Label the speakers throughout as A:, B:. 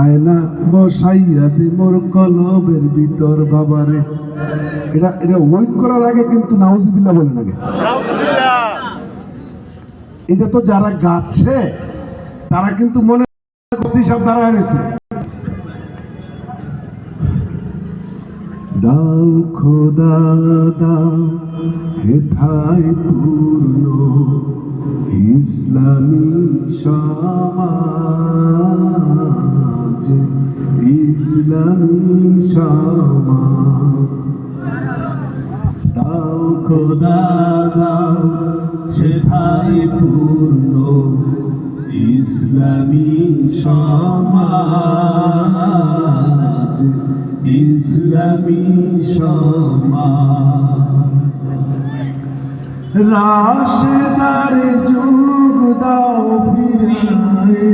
A: আয়না বসাইয়া দে মোর কলবের ভিতর বাবারে। এটা এটা ওয়েট করার আগে কিন্তু নাউজুবিল্লাহ বলেন আগে। এটা তো যারা গাচ্ছে তারা কিন্তু মনে করছি সব দাঁড়ায় রয়েছে। দাও খোদা দাও হেথায় পূর্ণ ইসলামী সমাজ, ইসলামী সমাজ। দাও খোদা দাও হেথায় পূর্ণ ইসলামী সমাজ, ইসলামী সমাজ। রাশেদার যুগ দাও ফিরায়ে,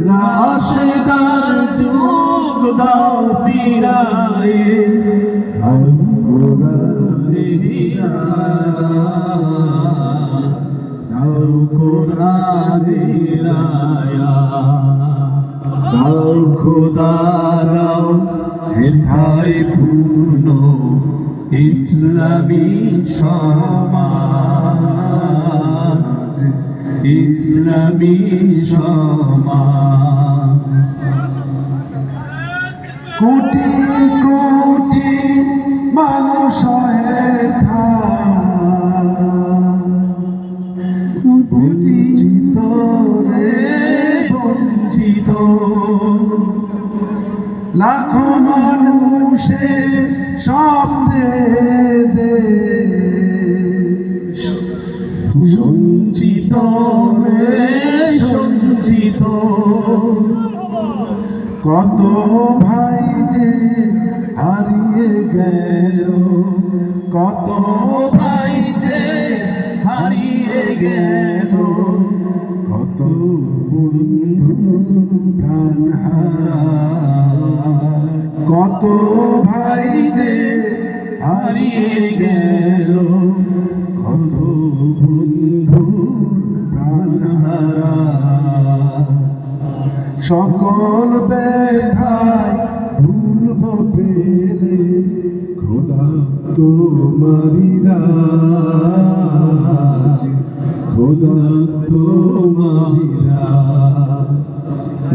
A: রাশেদার যুগ দাও ফিরায়ে, দাও কোরআনে হিদায়াত, দাও কোরআনে হিদায়াত। দাও খোদা দাও হেথায় পূর্ণ ইসলামী সমাজ, ইসলামী সমাজ। কোটি কোটি মানুষ বঞ্চিত রে বঞ্চিত, লাখো মানুষের স্বপ্নে দেশ সঞ্চিত রে সঞ্চিত। কত ভাই যে হারিয়ে গেল, কত ভাই যে হারিয়ে গেল, কত বন্ধু প্রাণ হারায়, কত ভাই যে হারিয়ে গেল, কত বন্ধু প্রাণ হারায়। সকল ব্যথায় ভুলব পেলে খোদা তোমারি রাজ, খোদা তোমারি রাজ।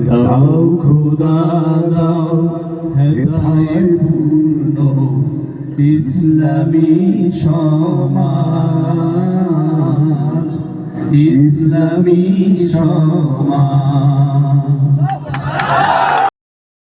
A: দাও খোদা দাও হেথায় পূর্ণ ইসলামী সমাজ, ইসলামী সমাজ।